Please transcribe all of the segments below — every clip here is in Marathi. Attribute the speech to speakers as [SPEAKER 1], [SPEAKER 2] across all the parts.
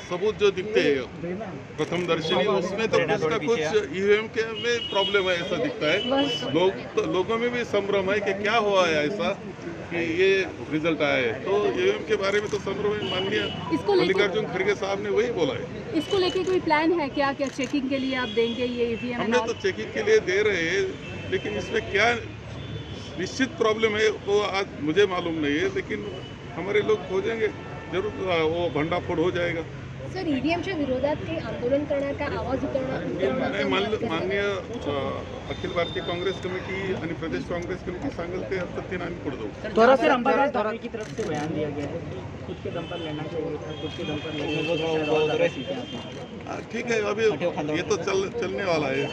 [SPEAKER 1] सबूत जो दिखते हैं प्रथम दर्शनी उसमें तो कुछ ना कुछ ईवीएम के में प्रॉब्लम है ऐसा दिखता है। लोगों में भी संभ्रम है कि क्या हुआ है ऐसा कि ये रिजल्ट आया है। तो ईवीएम के बारे में तो संभ्रम है। माननीय मल्लिकार्जुन खड़गे साहब ने वही बोला है।
[SPEAKER 2] इसको लेके कोई प्लान है क्या चेकिंग के लिए आप देंगे ये ईवीएम?
[SPEAKER 1] हमने तो चेकिंग के लिए दे रहे हैं, लेकिन इसमें क्या निश्चित प्रॉब्लम है वो आज मुझे मालूम नहीं है, लेकिन हमारे लोग खोजेंगे जरूर, वो भंडाफोड़ हो जाएगा।
[SPEAKER 3] सर ईव्हीएमच्या विरोधात काही आंदोलन करणार का आवाज उठवणार?
[SPEAKER 1] माननीय अखिल भारतीय कांग्रेस कमेटी आणि प्रदेश कांग्रेस कमेटी सांगेल ते पद्धतीने आम्ही पुढे जाऊ।
[SPEAKER 4] थोड़ा सा अंबादास दानवे की तरफ से बयान दिया गया है कि खुद के दम पर लड़ना चाहिए था, खुद के दम पर लड़ना।
[SPEAKER 1] ठीक है, अभी ये तो चलने वाला है।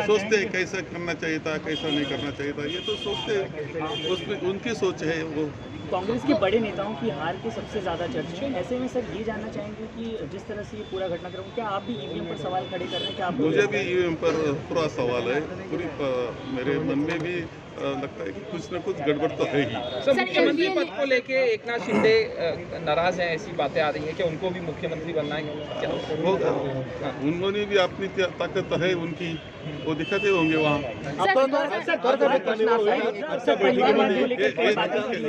[SPEAKER 1] सोचते हैं कैसा करना चाहिए था, कैसा नहीं करना चाहिए था, ये तो सोचते हैं, उसमें उनकी सोच है। वो
[SPEAKER 4] कांग्रेस के बड़े नेताओं की हार के सबसे ज़्यादा चर्चे हैं। ऐसे में सर ये जानना चाहेंगे कि जिस तरह से ये पूरा घटनाक्रम, क्या आप भी ईवीएम पर सवाल खड़े कर रहे हैं? क्या आप?
[SPEAKER 1] मुझे भी ईवीएम पर पूरा सवाल है, पूरी मेरे मन में भी लगता है कि कुछ न कुछ गड़बड़ तो है ही।
[SPEAKER 5] सर मुख्यमंत्री पद को लेके एकनाथ शिंदे नाराज हैं, ऐसी बातें आ रही हैं कि उनको भी मुख्यमंत्री बनना है, क्या
[SPEAKER 1] होगा? उन्होंने भी अपनी ताकत है उनकी, वो दिखाते होंगे वहाँ।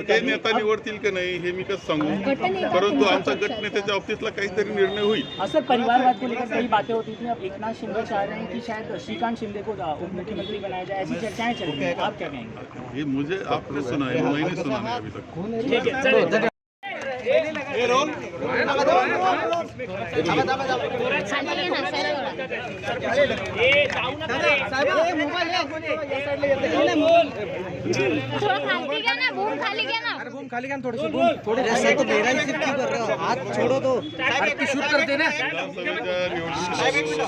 [SPEAKER 1] ते नेता निवडतील की नाही हे मी कसं सांगू, परंतु आमचा गट नेत्याच्या बाबतीतला काहीतरी निर्णय होईल।
[SPEAKER 4] सर परिवारवाद को लेकर कई बातें होती थी, अब एकनाथ शिंदे चाह रहे हैं कि शायद श्रीकांत शिंदे को उप मुख्यमंत्री बनाया जाए, ऐसी चर्चाएं चल रही हैं, आप क्या कहेंगे?
[SPEAKER 1] ये मुझे आपने सुना है, मैंने सुना है अभी तक।
[SPEAKER 4] ठीक है,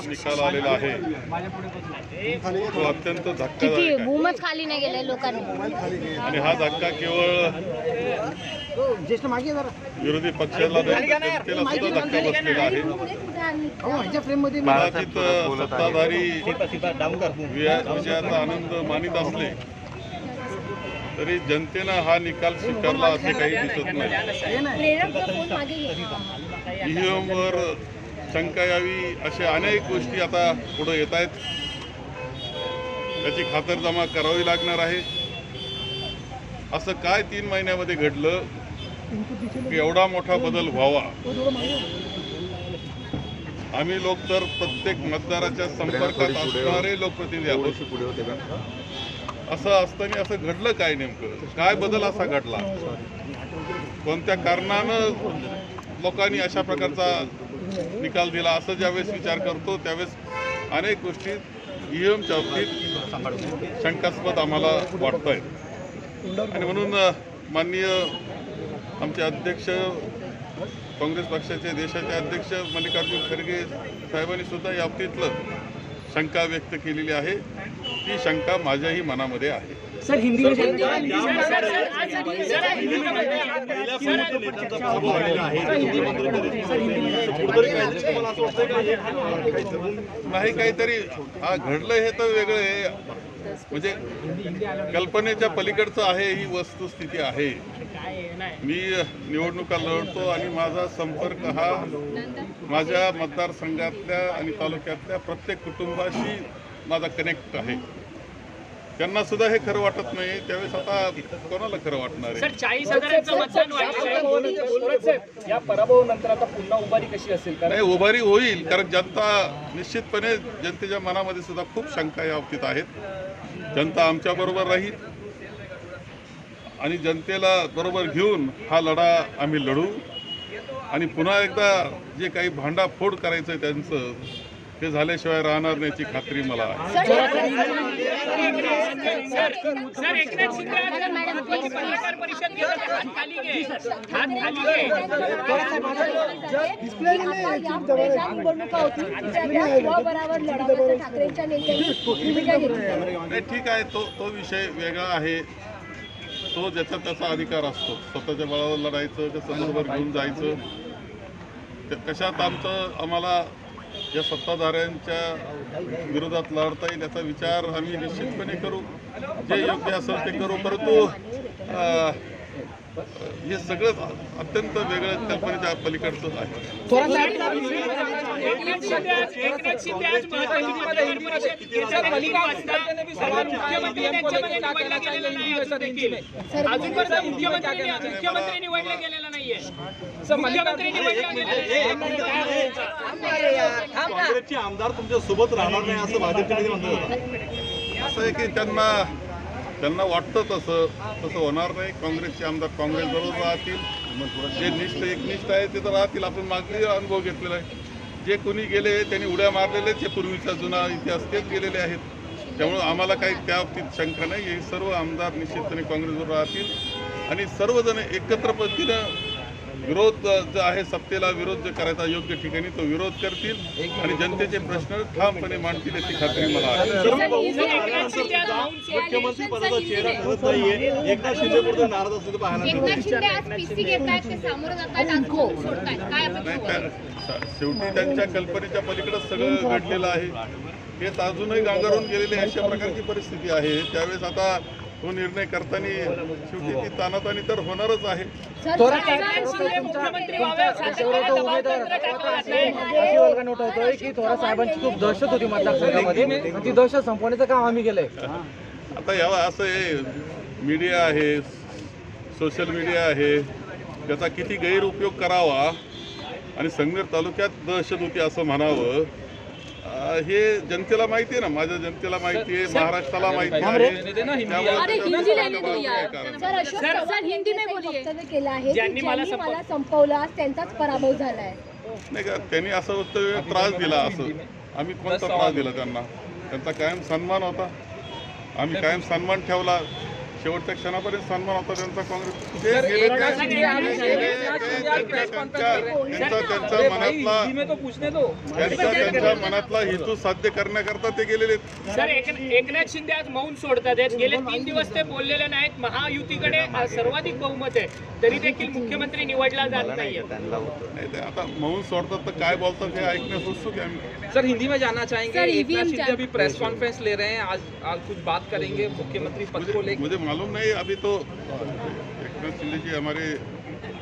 [SPEAKER 1] निकाल आलेला आहे तो अत्यंत धक्कादायक आहे।
[SPEAKER 3] खाली नाही गेले लोकांनी
[SPEAKER 1] आणि हा धक्का केवळ विरोधी पक्षाला नाही, जनतेला सुद्धा धक्का बसलेला आहे। कदाचित सत्ताधारी विजयाचा आनंद मानित असले तरी जनतेनं हा निकाल स्वीकारला असे काही दिसत नाही। ईव्हीएमवर शंका यावी अशा अनेक गोष्टी आता पुढे येत आहेत, त्याची खातरजमा करावी लागणार आहे। असं काय 3 महिन्यामध्ये घडलं की एवढा मोठा बदल व्हावा? आम्ही लोक तर प्रत्येक मतदाराच्या संपर्कात असणारे लोकप्रतिनिधी आहोत। असं असताना असं घडलं काय? नेमकं काय बदल असा घडला? कोणत्या कारणानं लोकांनी अशा प्रकारचा निकाल दिला? असं ज्यावेळेस विचार करतो त्यावेळेस अनेक गोष्टी ईव्हीएमच्या बाबतीत शंकास्पद आम्हाला वाटत आहेत। आणि म्हणून माननीय आमचे अध्यक्ष, काँग्रेस पक्षाचे देशाचे अध्यक्ष मल्लिकार्जुन खरगे साहेबांनी सुद्धा या बाबतीतलं शंका व्यक्त केलेली आहे। ती शंका माझ्याही मनामध्ये आहे।
[SPEAKER 4] सर हिंदी
[SPEAKER 1] नाही, काहीतरी हा घडलं हे तर वेगळं आहे, म्हणजे कल्पनेच्या पलीकडचं आहे, ही वस्तुस्थिती आहे। मी निवडणुका लढतो आणि माझा संपर्क हा माझ्या मतदारसंघातल्या आणि तालुक्यातल्या प्रत्येक कुटुंबाशी माझा कनेक्ट आहे। त्यांना सुद्धा हे खरं वाटत नाही, त्यावेळेस आता कोणाला खरं वाटणार आहे?
[SPEAKER 6] सर 40,000चं मतदान व्हायचं या पराभवानंतर आता पुन्हा उभारी कशी असेल?
[SPEAKER 1] नाही, उभारी होईल, कारण जनता निश्चितपणे जनतेच्या मनामध्ये सुद्धा खूप शंका या बाबतीत आहेत। जनता आमच्या बरोबर राहील आणि जनतेला बरोबर घेऊन हा लढा आम्ही लढू आणि पुन्हा एकदा जे काही भांडाफोड करायचं आहे त्यांचं ते झाल्याशिवाय राहणार नाही याची खात्री मला आहे।
[SPEAKER 6] सर एकनाथ शिंदे पत्रकार परिषद घेतात, हात खाली घे, हात खाली घे।
[SPEAKER 1] ठीक आहे, तो विषय वेगळा आहे। तो ज्याचा त्याचा अधिकार असतो, स्वतःच्या बळावर लढायचं, कसं बरोबर घेऊन जायचं, कशात आम्हाला या सत्ताधाऱ्यांच्या विरोधात लढता येईल याचा विचार आम्ही निश्चितपणे करू, जे योग्य असेल ते करू। परंतु हे सगळं अत्यंत वेगळं कल्पनेच्या पलीकडचं आहे.
[SPEAKER 6] एकनाथ शिंदे आज महाराष्ट्र परिषदेच्या मल्लिकार्जुन खरगे सवाल मुख्यमंत्री यांच्यामध्ये निवडला गेलेला नाही अजून देखील. अजूनपर्यंत मुख्यमंत्री निवडला गेलेला नाहीये. मुख्यमंत्री निवडला गेलेला नाही.
[SPEAKER 7] काँग्रेसचे आमदार तुमच्या सोबत राहणार नाही असं भाजपचे नेते म्हणतात.
[SPEAKER 1] असं आहे की त्यांना वाटतं तसं होणार नाही. काँग्रेसचे आमदार काँग्रेसबरोबर राहतील. जे एकनिष्ठ आहे ते तर राहतील. आपण मागणी अनुभव घेतलेला आहे. जे कोणी गेले त्यांनी उड्या मारलेले ते पूर्वीचा जुना इतिहास तेच गेलेले आहेत. त्यामुळे आम्हाला काही त्या बाबतीत शंका नाही. हे सर्व आमदार निश्चितपणे काँग्रेसवर राहतील आणि सर्वजण एकत्र पद्धतीनं विरोध जो आहे सत्तेला विरोध जे करायचा योग्य ठिकाणी तो विरोध करतील आणि जनतेचे प्रश्न ठामपणे मांडतील याची खात्री मला आहे.
[SPEAKER 7] मुख्यमंत्री पदाचा चेहरा ठरत नाहीये. एकनाथ शिंदे पुढे नाराज असल्याचं पाहायला मिळतं.
[SPEAKER 3] एकनाथ शिंदे आज पीसी घेतायत ते सामोरं जातायत आंदोलन सोडतायत काय
[SPEAKER 1] नाही
[SPEAKER 3] अपेक्षा
[SPEAKER 1] शेवटी त्यांच्या कल्पनेच्या पलीकडे सगळं घडलेलं आहे. हेच अजूनही गांगरून गेलेले अशा प्रकारची परिस्थिती आहे. त्यावेळेस आता तो निर्णय करताना शेवटी ती तानातानी तर होणारच आहे.
[SPEAKER 6] मुख्यमंत्री व्हावे असा दबाव तंत्र टाकला
[SPEAKER 8] अशी वर्गणूक होतोय की थोरात साहेबांची खूप दहशत होती मतदारसंघामध्ये. ती दहशत संपवण्याचं काम आम्ही केलंय.
[SPEAKER 1] आता याला असं आहे, मीडिया आहे, सोशल मीडिया आहे, त्याचा किती गैरउपयोग करावा आणि संगमेर तालुक्यात दहशत होती असं म्हणावं हे जनतेला माहिती आहे ना. माझ्या जनतेला माहिती आहे, महाराष्ट्राला माहिती आहे.
[SPEAKER 2] अरे हिंदी लेने दो यार.
[SPEAKER 3] सर अशोक चव्हाण
[SPEAKER 2] हिंदी में बोलिए.
[SPEAKER 3] वक्तव्य केलं आहे की
[SPEAKER 6] ज्यांनी मला
[SPEAKER 3] ज्यांनी मला संपवलं आज त्यांचाच पराभव झालाय.
[SPEAKER 1] नाही का त्यांनी असं वक्तव्य त्रास दिला असं आम्ही कोणता त्रास दिला त्यांना. त्यांचा कायम सन्मान होता. आम्ही कायम सन्मान ठेवला. शेवटच्या क्षणापर्यंत सन्मान होता त्यांचा. काँग्रेस त्यांच्या मनातला हेतू साध्य करण्याकरता ते गेलेले.
[SPEAKER 6] सर एकनाथ शिंदे आज मौन सोडतात आहेत. गेले 3 दिवस ते बोललेले नाहीत. महायुतीकडे सर्वाधिक बहुमत आहे तरी देखील मुख्यमंत्री निवडला जात नाहीये.
[SPEAKER 1] नाही ते आता मौन सोडतात तर काय बोलतात हे ऐकण्यास उत्सुक आहे आम्ही.
[SPEAKER 5] सर हिंदी में जानना चाहेंगे.
[SPEAKER 2] सर,
[SPEAKER 5] एकनाथ
[SPEAKER 2] EVM
[SPEAKER 5] शिंदे अभी प्रेस कॉन्फ्रेंस ले रहे हैं. आज कुछ बात करेंगे मुख्यमंत्री पद को लेकर.
[SPEAKER 1] मुझे मालूम नहीं. अभी तो एकनाथ शिंदे जी हमारे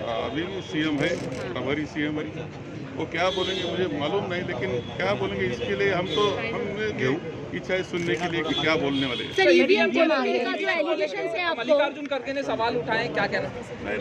[SPEAKER 1] अभी भी सीएम है, प्रभारी सीएम है. वो क्या बोलेंगे मुझे मालूम नहीं. लेकिन क्या बोलेंगे इसके लिए हमने इच्छा है सुनने के लिए कि क्या बोलने वाले.
[SPEAKER 2] सर ईवीएम का जो एलिगेशन है आपको
[SPEAKER 5] मल्लिकार्जुन खरगे ने सवाल उठाए, क्या कहना.
[SPEAKER 1] नहीं